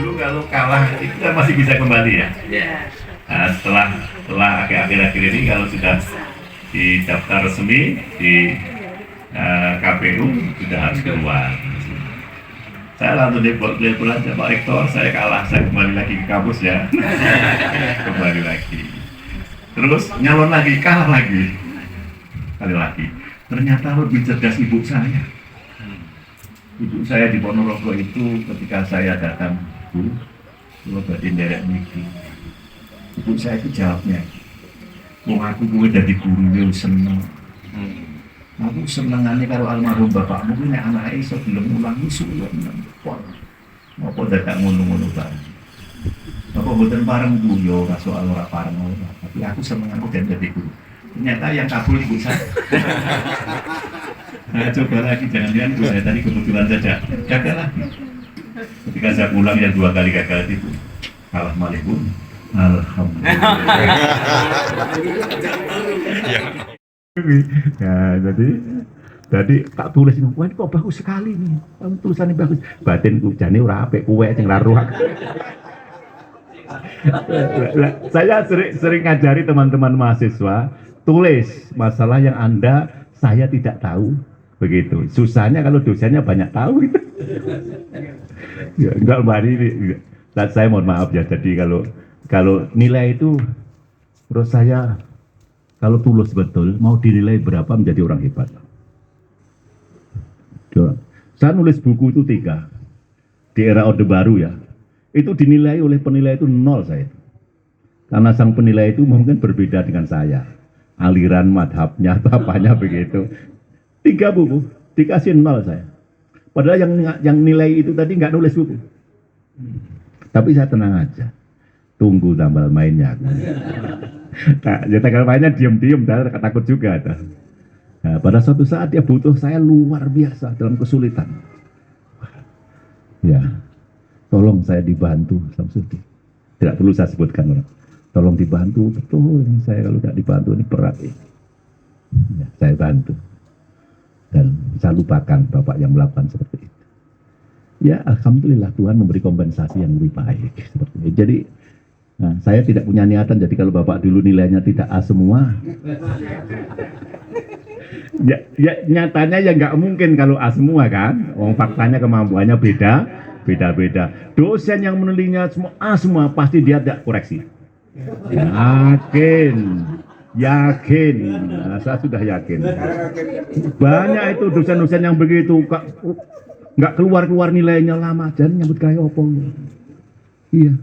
dulu kalau kalah itu kan masih bisa kembali ya. Nah, setelah akhir-akhir ini kalau sudah di daftar resmi di KPU sudah harus keluar. Saya langsung telepon aja Pak Rektor, saya kalah, saya kembali lagi ke kampus ya. Kembali lagi. Terus nyalon lagi, kalah lagi. Kali lagi. Ternyata lebih cerdas ibu saya. Ibu saya di Ponorogo itu ketika saya datang, Bu, coba derek niki. Ibu saya itu jawabnya, "Wong aku kuwi dadi guru yo seneng." Aku senengane karo almarhum bapakmu kuwi nek anake iso gelem mulang isu yo nempol. Apa dadak ngono-ngono bareng. Apa mboten pareng Bu yo ora soal ora pareng ora, tapi aku seneng aku dadi guru. Ternyata yang kabul ibu saya. Nah, coba lagi, jangan-jangan ibu saya tadi kebetulan saja gagal lagi. Ketika saya pulang yang 2 kali gagal itu kalah malih pun. Alhamdulillah. Ya, jadi tak tulis ini, wah ini kok bagus sekali nih, tulisannya bagus. Batinku jane ora apik, kowe sing laruh. Saya sering ngajari teman-teman mahasiswa, tulis masalah yang saya tidak tahu, begitu. Susahnya kalau dosennya banyak tahu. Ya, enggak Mbak ini. Saya mohon maaf ya. Jadi kalau nilai itu, menurut saya kalau tulus betul mau dinilai berapa menjadi orang hebat. Saya nulis buku itu 3 di era Orde Baru ya. Itu dinilai oleh penilai itu 0 saya. Karena sang penilai itu mungkin berbeda dengan saya. Aliran madhabnya atau apanya begitu. 3 buku dikasih 0 saya. Padahal yang nilai itu tadi nggak nulis buku. Tapi saya tenang aja. Tunggu tanggal mainnya. Nah, ya tanggal mainnya diem-diem, takut juga. Nah, pada suatu saat dia butuh saya luar biasa dalam kesulitan. Ya, tolong saya dibantu Samsudin. Tidak perlu saya sebutkan orang. Tolong dibantu, betul ini saya kalau tidak dibantu ini berat ini. Ya, saya bantu. Dan saya lupakan Bapak yang melakukan seperti itu. Ya, alhamdulillah Tuhan memberi kompensasi yang lebih baik seperti ini. Jadi nah, saya tidak punya niatan, jadi kalau Bapak dulu nilainya tidak A semua, ya nyatanya ya nggak mungkin kalau A semua kan, faktanya kemampuannya beda-beda. Dosen yang menilainya semua A semua, pasti dia tidak koreksi. Yakin, nah, saya sudah yakin. Banyak itu dosen-dosen yang begitu, nggak keluar nilainya lama, jadi nyambut kayak opong. Iya.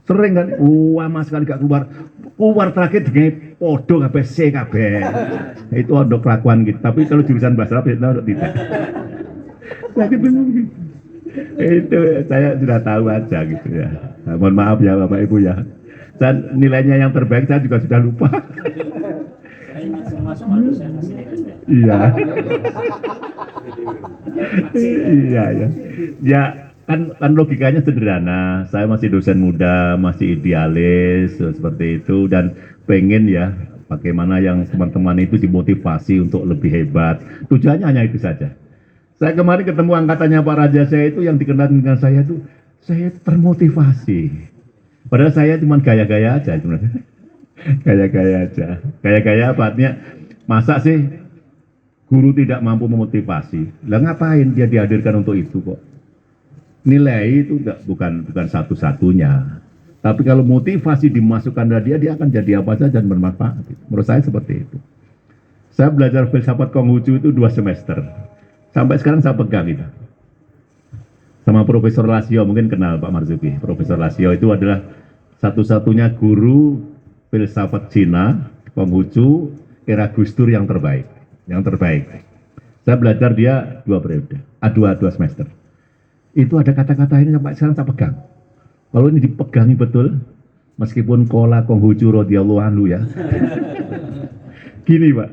Sering kan, lama sekali gak keluar terakhir dengan podo kabeh C kabeh. Itu ada kelakuan gitu. Tapi kalau jurusan bahasa Arab itu tidak. Sakit benar. Itu saya sudah tahu aja gitu ya. Nah, mohon maaf ya Bapak Ibu ya. Dan nilainya yang terbaik saya juga sudah lupa. Iya. Iya ya. Ya. Kan logikanya sederhana, saya masih dosen muda, masih idealis seperti itu dan pengen ya bagaimana yang teman-teman itu dimotivasi untuk lebih hebat. Tujuannya hanya itu saja. Saya kemarin ketemu angkatannya Pak Raja saya itu yang dikenal dengan saya itu, saya termotivasi. Padahal saya cuma gaya-gaya aja sebenarnya. Gaya-gaya aja. Gaya-gaya apa artinya? Masa sih guru tidak mampu memotivasi? Lah ngapain dia dihadirkan untuk itu kok? Nilai itu bukan satu-satunya. Tapi kalau motivasi dimasukkan dari dia akan jadi apa saja dan bermanfaat. Menurut saya seperti itu. Saya belajar filsafat Konghucu itu 2 semester. Sampai sekarang saya pegang itu. Sama Profesor Lasio, mungkin kenal Pak Marzuki. Profesor Lasio itu adalah satu-satunya guru filsafat Cina, Konghucu, era Gus Dur yang terbaik. Yang terbaik. Saya belajar dia 2 periode, 2 semester. Itu ada kata-kata ini sampai sekarang saya pegang. Kalau ini dipegangi betul, meskipun kola Konghucu radhiyallahu anhu ya. Gini Pak,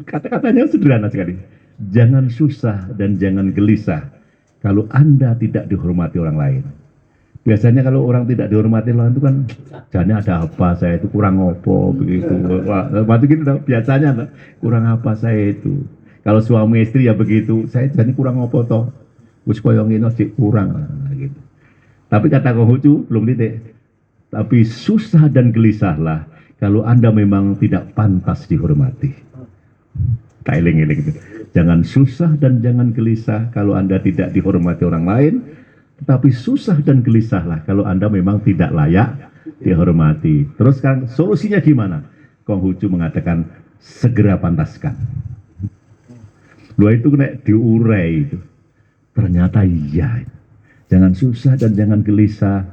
kata-katanya sederhana sekali. Jangan susah dan jangan gelisah kalau Anda tidak dihormati orang lain. Biasanya kalau orang tidak dihormati orang itu kan, jadinya ada apa saya itu kurang apa begitu. Waktu gitu biasanya kurang apa saya itu. Kalau suami istri ya begitu, saya jadi kurang apa toh. Wis koyo ngene sik kurang gitu. Tapi kata Konghucu belum titik. Tapi susah dan gelisahlah kalau Anda memang tidak pantas dihormati. Tak eling-eling itu. Jangan susah dan jangan gelisah kalau Anda tidak dihormati orang lain, tetapi susah dan gelisahlah kalau Anda memang tidak layak dihormati. Terus kan solusinya gimana? Konghucu mengatakan segera pantaskan. Lu itu kena diurai itu. Ternyata iya. Jangan susah dan jangan gelisah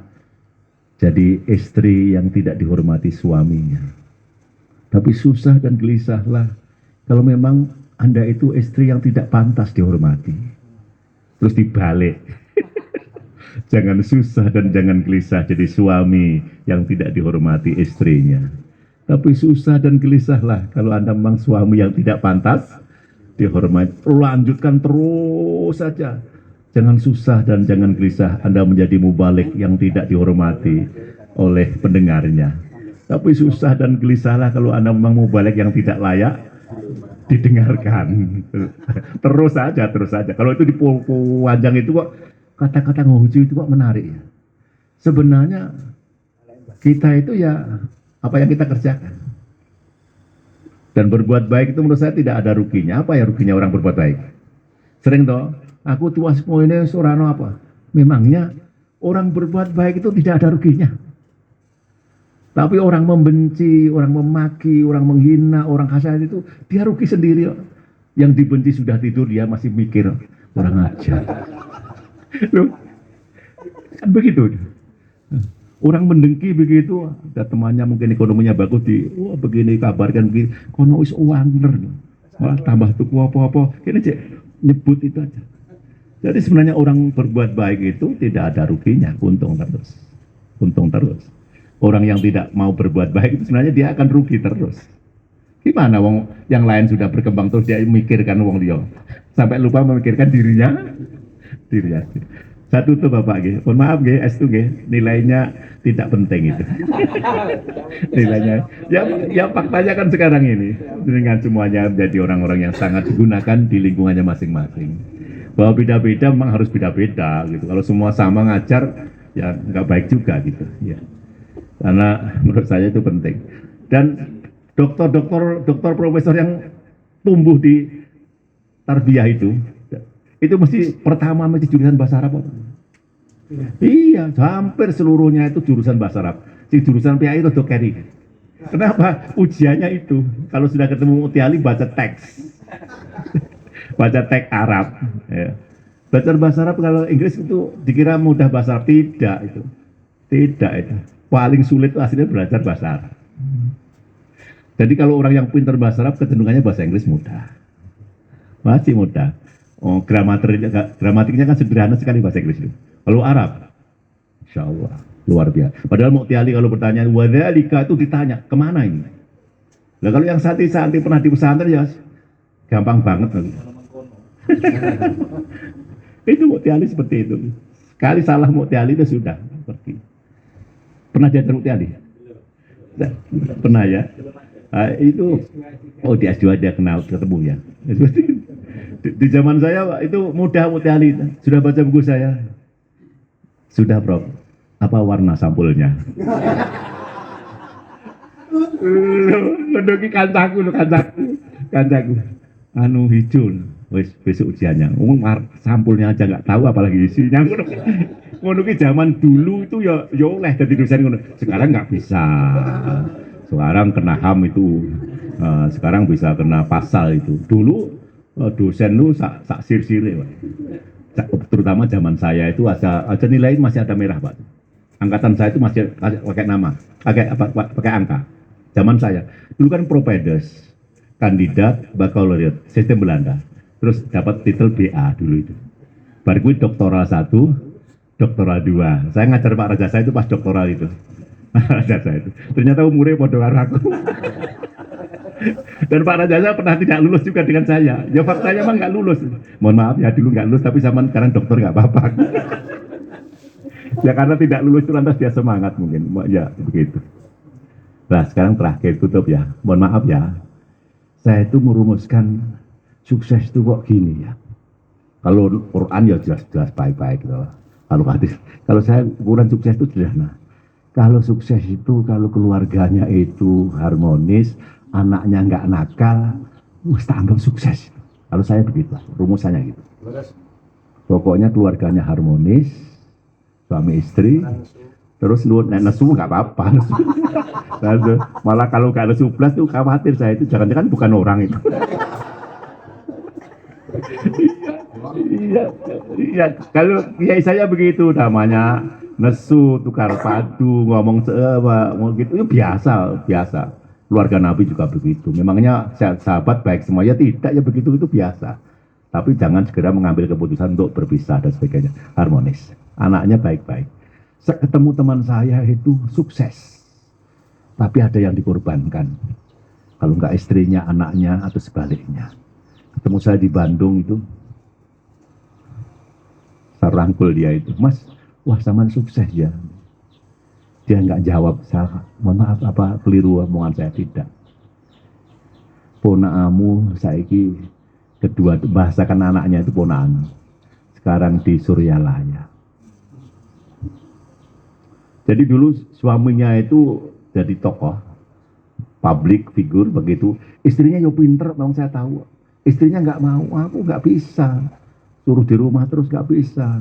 jadi istri yang tidak dihormati suaminya. Tapi susah dan gelisahlah kalau memang Anda itu istri yang tidak pantas dihormati. Terus dibalik. Jangan susah dan jangan gelisah jadi suami yang tidak dihormati istrinya. Tapi susah dan gelisahlah kalau Anda memang suami yang tidak pantas dihormati. Lanjutkan terus saja. Jangan susah dan jangan gelisah Anda menjadi mubalik yang tidak dihormati oleh pendengarnya. Tapi susah dan gelisahlah kalau Anda memang mubalik yang tidak layak didengarkan. Terus saja. Kalau itu dipanjang itu kok kata-kata Konghucu itu kok menarik ya. Sebenarnya kita itu ya apa yang kita kerjakan. Dan berbuat baik itu menurut saya tidak ada ruginya. Apa ya ruginya orang berbuat baik? Sering toh, aku tuas ini sorano apa? Memangnya orang berbuat baik itu tidak ada ruginya. Tapi orang membenci, orang memaki, orang menghina, orang kasar itu dia rugi sendiri. Yang dibenci sudah tidur, dia masih mikir orang ajar. Loh, kan begitu. Orang mendengki begitu, ada temannya mungkin ekonominya bagus wah begini kabarkan begini, kono is uanger, malah tambah tuku apa-apa, ini cek nyebut itu aja. Jadi sebenarnya orang berbuat baik itu tidak ada ruginya, untung terus. Orang yang tidak mau berbuat baik itu sebenarnya dia akan rugi terus. Gimana wong yang lain sudah berkembang terus dia memikirkan wong dia, sampai lupa memikirkan dirinya. Saya tutup Bapak G. Mohon maaf G, S2 G, nilainya tidak penting itu. Nilainya, ya faktanya kan sekarang ini dengan semuanya menjadi orang-orang yang sangat digunakan di lingkungannya masing-masing. Bahwa beda-beda memang harus beda-beda gitu. Kalau semua sama ngajar, ya nggak baik juga gitu. Ya. Karena menurut saya itu penting. Dan dokter profesor yang tumbuh di tarbiyah itu mesti pertama mesti jurusan bahasa Arab. Iya, hampir seluruhnya itu jurusan bahasa Arab. Si jurusan PAI itu carry. Kenapa? Ujiannya itu kalau sudah ketemu Mutiali baca teks. Baca teks Arab. Ya. Baca bahasa Arab kalau Inggris itu dikira mudah bahasa Arab, tidak itu. Tidak itu. Paling sulit itu aslinya belajar bahasa Arab. Jadi kalau orang yang pintar bahasa Arab kecenderungannya bahasa Inggris mudah. Masih mudah. Oh, gramatiknya kan sederhana sekali bahasa Inggris itu. Kalau Arab, Insya Allah, luar biasa. Padahal Muktiali kalau bertanya, wadhalika itu ditanya, kemana ini? Nah kalau yang santri-santri pernah di pesantren ya, gampang banget. Itu Muktiali seperti itu. Sekali salah Muktiali itu sudah pergi. Pernah diajar Muktiali? Pernah ya? Itu, di S2 dia kenal, ketemu ya. Di zaman saya itu mudah Mutiali, sudah baca buku saya? Sudah Prof, apa warna sampulnya? Mendoki kancaku, anu hijau, wes besok ujiannya, sampulnya aja nggak tahu apalagi isinya. Mendoki zaman dulu itu ya oleh jadi dosen, sekarang nggak bisa, sekarang kena HAM itu, sekarang bisa kena pasal itu, dulu dosen lu sak sir-sire, terutama zaman saya itu aja nilai masih ada merah Pak. Angkatan saya itu masih pakai nama, pakai angka. Zaman saya dulu kan propedes, kandidat bakalaureat sistem Belanda, terus dapat titel BA dulu itu. Baru gue doktoral 1, doktoral 2. Saya ngajar Pak Raja saya itu pas doktoral itu. Raja saya itu. Ternyata umurnya bodoh karo aku. Dan Pak Rajasa pernah tidak lulus juga dengan saya. Ya faktanya emang nggak lulus. Mohon maaf ya dulu nggak lulus, tapi zaman sekarang dokter nggak apa-apa. Ya karena tidak lulus itu lantas dia semangat mungkin. Ya begitu. Nah sekarang terakhir tutup ya. Mohon maaf ya. Saya itu merumuskan sukses itu kok gini ya. Kalau Quran ya jelas-jelas baik-baik gitu. Kalau hadis, kalau saya ukuran sukses itu sederhana. Kalau sukses itu kalau keluarganya itu harmonis, anaknya nggak nakal, mesti anggap sukses. Kalau saya begitu, rumusannya gitu. Pokoknya keluarganya harmonis, suami istri, terus lu nesu nggak apa-apa. Malah kalau nggak nesu plus tuh khawatir saya itu jangan-jangan bukan orang itu. Iya, iya. Kalau kiai saya begitu namanya nesu, tukar padu, ngomong mau gitu, itu biasa, biasa. Keluarga Nabi juga begitu. Memangnya sahabat baik semuanya tidak ya begitu itu biasa. Tapi jangan segera mengambil keputusan untuk berpisah dan sebagainya. Harmonis. Anaknya baik-baik. Ketemu teman saya itu sukses. Tapi ada yang dikorbankan. Kalau enggak istrinya, anaknya, atau sebaliknya. Ketemu saya di Bandung itu, saya rangkul dia itu, Mas, wah zaman sukses ya. Dia nggak jawab, salah, mohon maaf apa keliru omongan saya, tidak. Ponaamu saiki kedua bahasakan anaknya itu ponaan. Sekarang di Suryalaya. Jadi dulu suaminya itu jadi tokoh, public figure begitu. Istrinya yo pinter, memang saya tahu. Istrinya nggak mau, aku nggak bisa. Suruh di rumah terus nggak bisa.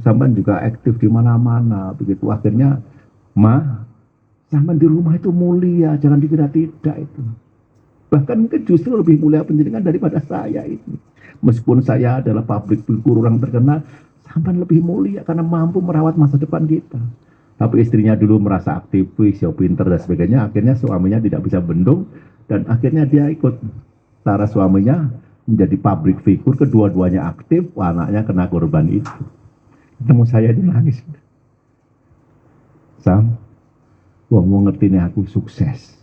Sampai juga aktif di mana-mana. Begitu akhirnya, sampai di rumah itu mulia, jangan dikira tidak itu. Bahkan mungkin justru lebih mulia penjenengan daripada saya ini. Meskipun saya adalah public figure orang terkenal, sampai lebih mulia karena mampu merawat masa depan kita. Tapi istrinya dulu merasa aktivis, ya pinter dan sebagainya, akhirnya suaminya tidak bisa bendung, dan akhirnya dia ikut cara suaminya menjadi public figure, kedua-duanya aktif, anaknya kena korban itu. Ketemu saya itu nangis. Sam, wong ngerti nih aku sukses.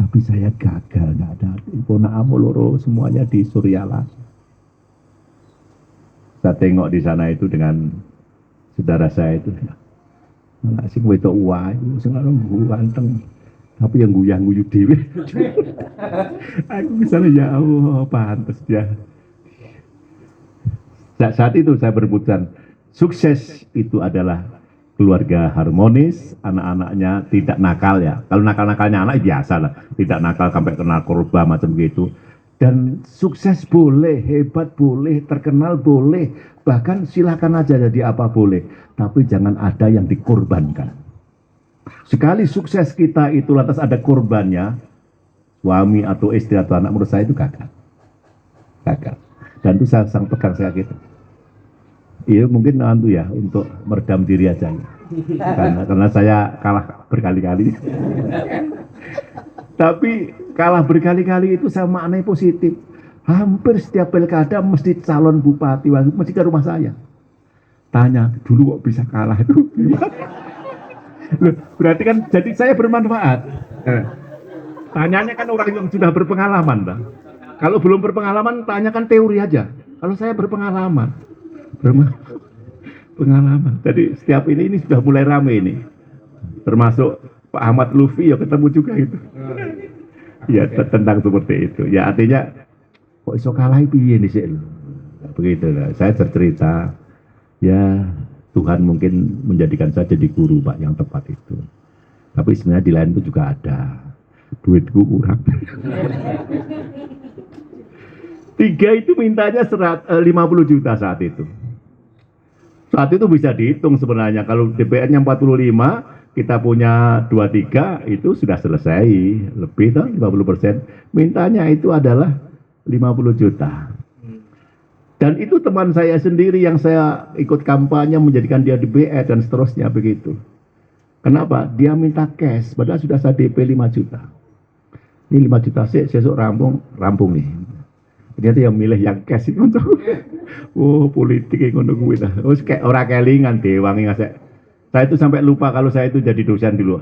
Tapi saya gagal, nggak ada ponaamu loro semuanya di Suryala. Saya tengok di sana itu dengan saudara saya itu, malah sing wedok wae, sing ganteng, tapi yang guyang-guyu dhewe. Aku misalnya ya Allah, pantas dia. Saat itu saya berputusan, sukses itu adalah keluarga harmonis, anak-anaknya tidak nakal ya. Kalau nakal-nakalnya anak biasa lah, tidak nakal sampai kena korban macam gitu. Dan sukses boleh, hebat boleh, terkenal boleh, bahkan silakan aja jadi apa boleh. Tapi jangan ada yang dikorbankan. Sekali sukses kita itu lantas ada korbannya, suami atau istri atau anak, menurut saya itu gagal. Gagal. Dan itu saya sang pegang saya gitu. Iya mungkin nanti ya untuk meredam diri aja ya. Karena saya kalah berkali-kali. Tapi kalah berkali-kali itu saya maknai positif. Hampir setiap pilkada mesti calon bupati mesti ke rumah saya. Tanya dulu kok bisa kalah itu. Berarti kan jadi saya bermanfaat. Tanyanya kan orang yang sudah berpengalaman, Bang. Kalau belum berpengalaman tanyakan teori aja. Kalau saya berpengalaman. Pengalaman. Jadi setiap ini sudah mulai rame ini. Termasuk Pak Ahmad Lufi ya ketemu juga itu. Ya tentang seperti itu. Ya artinya kok iso kalah piye nih sih. Begitu lah. Saya cerita ya Tuhan mungkin menjadikan saya jadi guru Pak yang tepat itu. Tapi sebenarnya di lain itu juga ada. Duitku kurang. 3 itu mintanya 50 juta saat itu. Saat itu bisa dihitung sebenarnya. Kalau DPR-nya 45, kita punya 23, itu sudah selesai. Lebih tuh 50%. Mintanya itu adalah 50 juta. Dan itu teman saya sendiri yang saya ikut kampanye menjadikan dia DPR dan seterusnya begitu. Kenapa? Dia minta cash, padahal sudah saya DP 5 juta. Ini 5 juta sih, besok rampung nih. Ternyata yang milih yang cash itu untuk politik yang ngono kuwi lah. Wis kayak ora kelingan dewangi ngasek. Saya itu sampai lupa kalau saya itu jadi dosen dulu.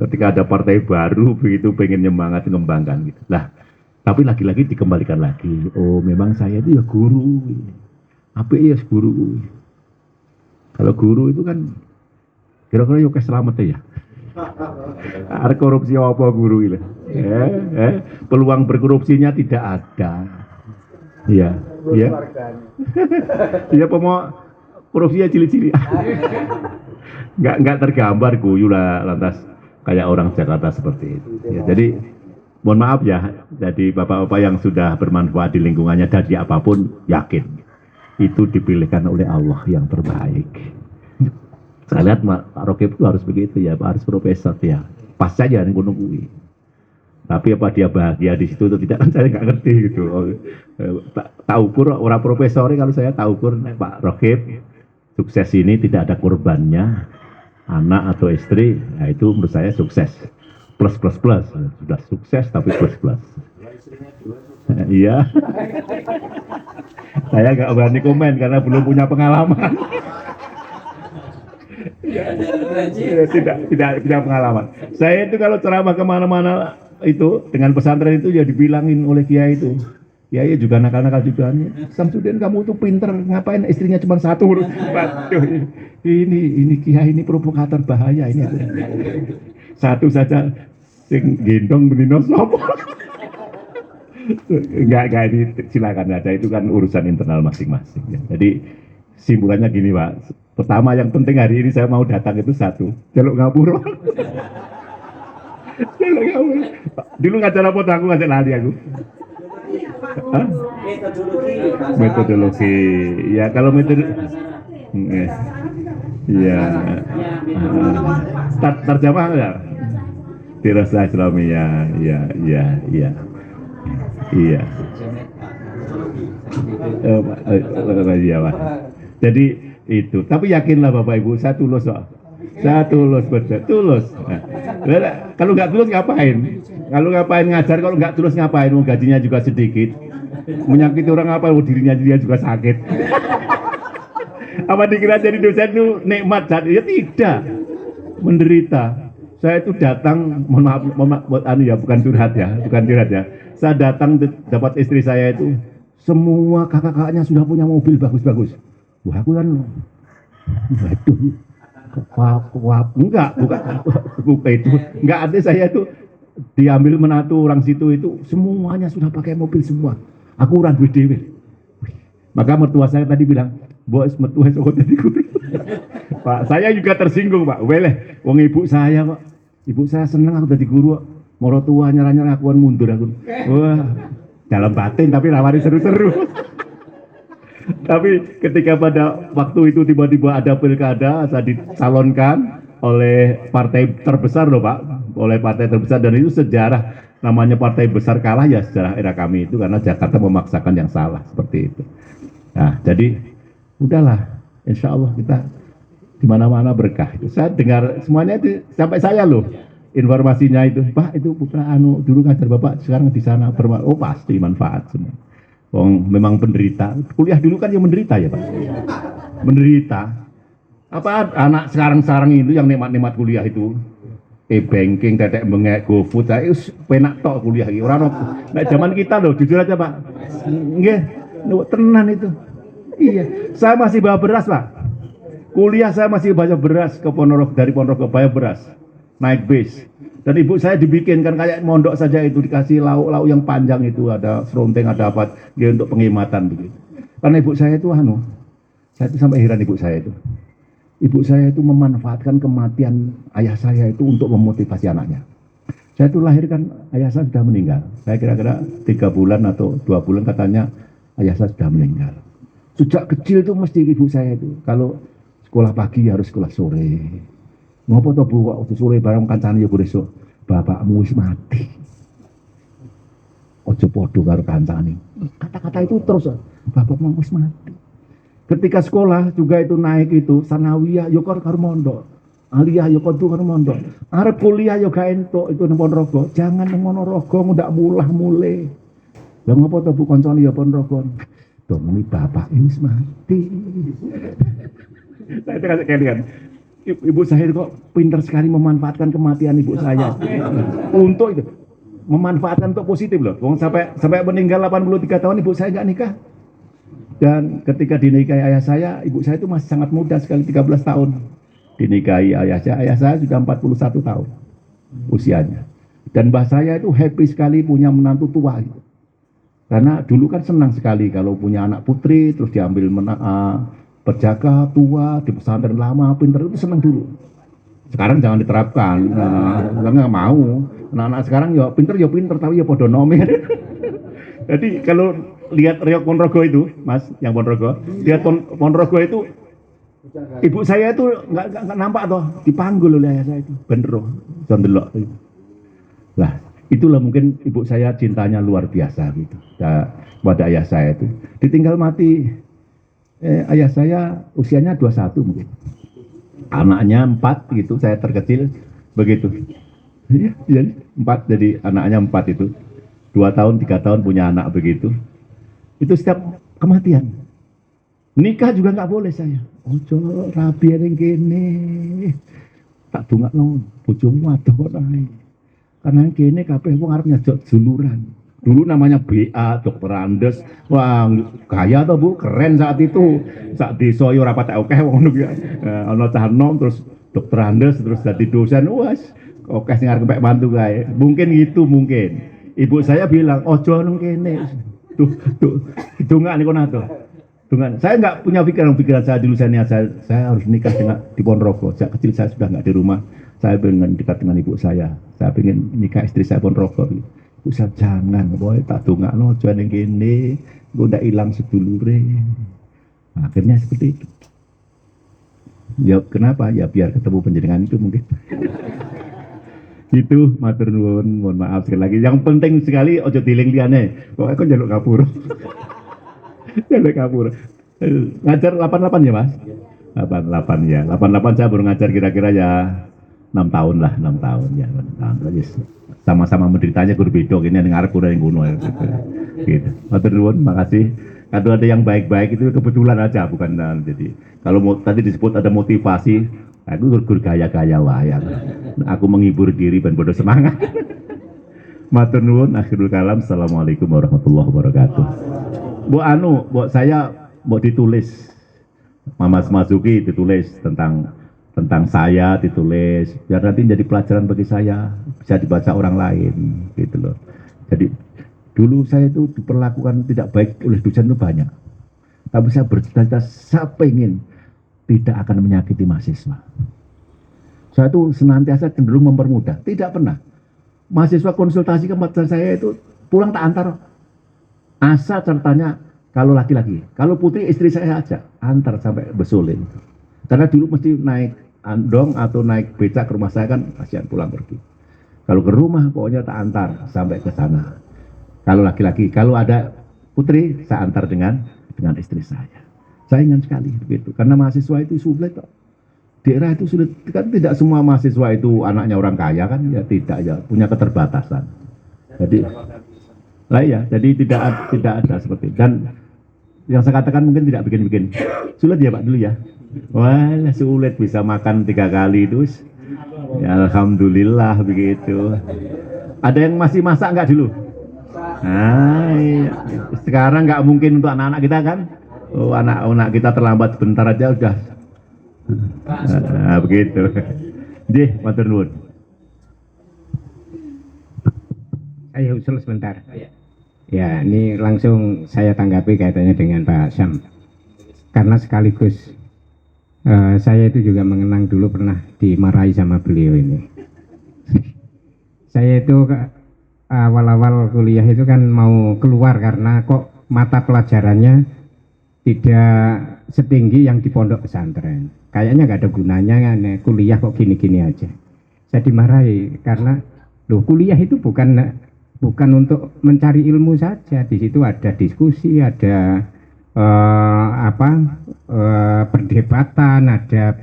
Ketika ada partai baru begitu pengen nyemangat mengembangkan gitu. Lah, tapi lagi-lagi dikembalikan lagi. Oh, memang saya itu ya guru. Apik ya guru. Kalau guru itu kan kira-kira yo keselamat ya. Ada korupsi apa guru ini? Peluang berkorupsinya tidak ada. Iya, iya. Iya korupsinya cilik-cilik. Nggak tergambar guyu lah lantas kayak orang Jakarta seperti itu. Ya, jadi mohon maaf ya, jadi bapak-bapak yang sudah bermanfaat di lingkungannya dari apapun, yakin itu dipilihkan oleh Allah yang terbaik. Saya lihat Pak Rokib itu harus begitu ya, Pak, harus profesor ya. Pas saja nih gunung UI. Tapi apa dia bahagia di situ atau tidak, saya nggak ngerti gitu. Tak ukur orang profesor kalau saya tahu ukur Pak Rokib sukses ini tidak ada korbannya, anak atau istri, nah itu menurut saya sukses. Plus sudah sukses tapi plus. Iya. Saya nggak berani komen karena belum punya pengalaman. Tidak punya pengalaman. Saya itu kalau ceramah kemana-mana itu dengan pesantren itu ya dibilangin oleh kiai itu. Kiai juga nakal-nakal juga. Samsudin, kamu tuh pinter, ngapain istrinya cuma satu? Waduh, ini kiai ini provokator bahaya ini. Satu saja sing gendong benino sopo. Enggak ini silakan aja, itu kan urusan internal masing-masing ya. Jadi simpulannya gini Pak, pertama yang penting hari ini saya mau datang itu satu, jaluk ngapura. Jaluk ngapura. Dulu ngajar apa aku ngajak lali aku. Hah? Metodologi. Ya kalau metodologi. Iya. Terjemah enggak? Dirasa Islamiyah. Iya. Iya, Pak. Jadi itu. Tapi yakinlah Bapak Ibu, saya tulus kok. Saya tulus, betul. Tulus. Nah, kalau nggak tulus ngapain? Kalau ngapain ngajar? Kalau nggak tulus ngapain? Gajinya juga sedikit. Menyakiti orang apa? Dirinya dia juga sakit. Apa dikira jadi dosen itu nikmat? Ya tidak. Menderita. Saya itu datang, mohon maaf ya, bukan curhat ya. Saya datang dapat istri saya itu semua kakak-kakaknya sudah punya mobil bagus-bagus. Wah, aku kan waduh. Bukan itu. Enggak ada, saya itu diambil menatu orang situ itu semuanya sudah pakai mobil semua. Aku orang duwe dhewe. Maka mertua saya tadi bilang, "Bos, mertua sok dadi guru." Pak, saya juga tersinggung, Pak. Weleh, wong ibu saya, Pak. Ibu saya seneng aku jadi guru. Moro tua nyerah-nyerah akuan mundur aku. Wah, dalam batin tapi rawani seru-seru. Tapi ketika pada waktu itu tiba-tiba ada pilkada, saya dicalonkan oleh partai terbesar loh Pak, oleh partai terbesar, dan itu sejarah. Namanya partai besar kalah ya sejarah era kami itu karena Jakarta memaksakan yang salah seperti itu. Nah, jadi udahlah, insya Allah kita di mana-mana berkah. Itu saya dengar semuanya itu sampai saya loh. Informasinya itu, Pak itu putra anu dulu ngajar Bapak sekarang di sana oh pasti manfaat semua. Memang penderita. Kuliah dulu kan yang menderita ya Pak. Menderita. Apa anak sekarang itu yang nikmat-nikmat kuliah itu? E-banking, tetek bengek, GoFood, saya penak tok kuliah iki. Ora ono. Nek zaman kita loh, jujur aja Pak. Nggih, tenan itu. Iya, saya masih bawa beras Pak. Kuliah saya masih bawa beras ke Ponorogo, dari Ponorogo bayar beras. Naik bis, dan ibu saya dibikinkan kayak mondok saja itu, dikasih lauk-lauk yang panjang itu, ada seronteng, ada apa dia untuk penghematan begitu. Karena ibu saya itu saya itu sampai heran ibu saya itu memanfaatkan kematian ayah saya itu untuk memotivasi anaknya. Saya itu lahirkan ayah saya sudah meninggal, saya kira-kira 3 bulan atau 2 bulan katanya ayah saya sudah meninggal. Sejak kecil itu mesti ibu saya itu kalau sekolah pagi harus sekolah sore. Ngopo to Bu, waktu sore bareng kancane ya besok bapakmu wis mati. Ojo podo karo kancane. Kata-kata itu terus, bapakmu wis mati. Ketika sekolah juga itu naik itu sanawiyah yo karo mondok. Aliyah yo kudu karo mondok. Arep kuliah yo gak entuk itu nang Ponorogo. Jangan nang Ponorogo ndak mulah mule. Lah ngopo to Bu kancane ya Ponorogo. Domoni bapak wis mati. Saya kasih kalian. Ibu saya kok pintar sekali memanfaatkan kematian ibu saya untuk itu, memanfaatkan untuk positif loh. Sampai meninggal 83 tahun ibu saya nggak nikah, dan ketika dinikahi ayah saya, ibu saya itu masih sangat muda sekali, 13 tahun dinikahi ayah saya sudah 41 tahun usianya, dan mbah saya itu happy sekali punya menantu tua gitu. Karena dulu kan senang sekali kalau punya anak putri terus diambil berjaka tua di pesantren lama pinter itu seneng dulu. Sekarang jangan diterapkan, nggak mau. Anak-anak sekarang ya pinter tapi ya podo nomi. Jadi kalau lihat Riok Ponorogo itu, Mas, yang Ponorogo, lihat Ponorogo itu, ibu saya itu nggak nampak toh, dipanggul oleh ayah saya itu, bener loh, jondelok. Lah, itulah mungkin ibu saya cintanya luar biasa gitu, pada ayah saya itu. Ditinggal mati, ayah saya usianya 21 mungkin, anaknya 4 gitu, saya terkecil begitu. Jadi 4, jadi anaknya 4 itu. 2 tahun, 3 tahun punya anak begitu. Itu setiap kematian. Nikah juga nggak boleh saya. Ojo rabi yang gini. Tak dongakno bojomu adoh ae. Karena kene kabeh wong arep nyajok juluran. Dulu namanya BA, Dokter Andes. Wah, gaya toh Bu, keren saat itu. Saat desa yo ora patek akeh wong ngono ya. Ana cah enom terus Dokter Andes terus jadi dosen. Wes, akeh sing arep kepek mantu kae. Mungkin gitu mungkin. Ibu saya bilang, ojo nang kene. Tuh, dongak niku nato. Dengan saya nggak punya pikiran saya dulu saya harus nikah dengan di Ponorogo. Sejak kecil saya sudah nggak di rumah. Saya pengen dekat dengan ibu saya. Saya pengen nikah istri saya Ponorogo. Ibu saya jangan, boy tak dongak no, jangan yang gini. Gue udah hilang sedulure. Nah, akhirnya seperti itu. Ya kenapa? Ya biar ketemu penjenengan itu mungkin. Gitu, matur nuwun, mohon maaf sekali lagi. Yang penting sekali ojo tiling liane. Pokoknya kok jaluk kapur. Jaluk kapur. Ngajar 88 ya, Mas? 88 ya. 88 saya baru ngajar kira-kira ya 6 tahun lah, 6 tahun ya. 6 tahun. Yes. Sama-sama menderitanya guru bedok ini yang ngarep kurang yang kuno ya. Gitu. Matur nuwun, makasih. Kalau ada yang baik-baik itu kebetulan aja, bukan jadi. Kalau tadi disebut ada motivasi, aku guru gaya-gaya wayang. Aku menghibur diri dan bodoh semangat. Matur nuwun, akhirul kalam. Assalamualaikum warahmatullahi wabarakatuh. Bu saya mau ditulis, Mas Masuki ditulis tentang saya, ditulis biar nanti jadi pelajaran bagi saya, bisa dibaca orang lain, gitu loh. Jadi dulu saya itu diperlakukan tidak baik oleh dosen itu banyak, tapi saya bercita-cita, saya pengen tidak akan menyakiti mahasiswa. Saya itu senantiasa cenderung mempermudah, tidak pernah. Mahasiswa konsultasi ke saya itu pulang tak antar. Asal ceritanya kalau laki-laki, kalau putri istri saya aja antar sampai Besolin. Karena dulu mesti naik andong atau naik becak ke rumah saya kan kasihan pulang pergi. Kalau ke rumah pokoknya tak antar sampai ke sana. Kalau laki-laki, kalau ada putri saya antar dengan istri saya. Saya ingin sekali begitu karena mahasiswa itu sulit kok. Daerah itu sulit, kan tidak semua mahasiswa itu anaknya orang kaya kan, ya tidak ya, punya keterbatasan. Jadi lah ya, jadi tidak ada seperti itu. Dan yang saya katakan mungkin tidak bikin sulit ya Pak dulu ya. Wah sulit bisa makan 3 kali itu. Ya, alhamdulillah begitu. Ada yang masih masak nggak dulu? Nah, iya. Sekarang nggak mungkin untuk anak-anak kita kan. Oh, anak-anak kita terlambat sebentar aja udah. Nah, begitu. Jih, matur nuwun. Saya usul sebentar. Ya, ini langsung saya tanggapi kaitannya dengan Pak Syam. Karena sekaligus saya itu juga mengenang dulu pernah dimarahi sama beliau ini. Saya itu awal-awal kuliah itu kan mau keluar karena kok mata pelajarannya tidak setinggi yang di pondok pesantren. Kayaknya nggak ada gunanya kan, kuliah kok gini-gini aja. Saya dimarahi karena loh kuliah itu bukan untuk mencari ilmu saja. Di situ ada diskusi, ada perdebatan, ada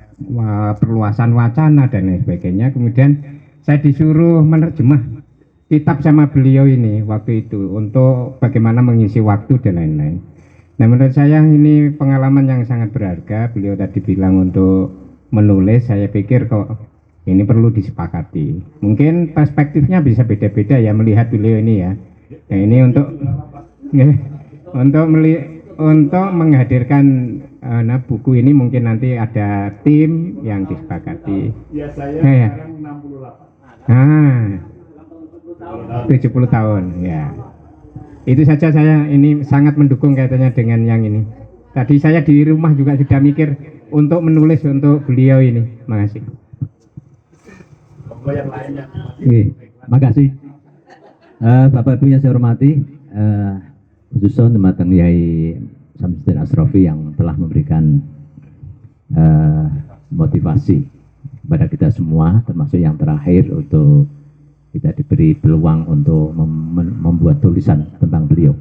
perluasan wacana dan lain sebagainya. Kemudian saya disuruh menerjemah kitab sama beliau ini waktu itu untuk bagaimana mengisi waktu dan lain-lain. Nah menurut saya ini pengalaman yang sangat berharga. Beliau tadi bilang untuk menulis, saya pikir kok ini perlu disepakati. Mungkin perspektifnya bisa beda-beda ya melihat beliau ini ya. Nah ini untuk menghadirkan buku ini mungkin nanti ada tim yang disepakati. Ya saya ya. Sekarang 68. 70 tahun ya. Itu saja saya ini sangat mendukung kaitannya dengan yang ini. Tadi saya di rumah juga sudah mikir untuk menulis untuk beliau ini. Makasih. Makasih. Bapak Ibu yang saya hormati, khususnya Dumateng Yai Samsudin Asrofi yang telah memberikan motivasi kepada kita semua, termasuk yang terakhir untuk kita diberi peluang untuk membuat tulisan tentang beliau.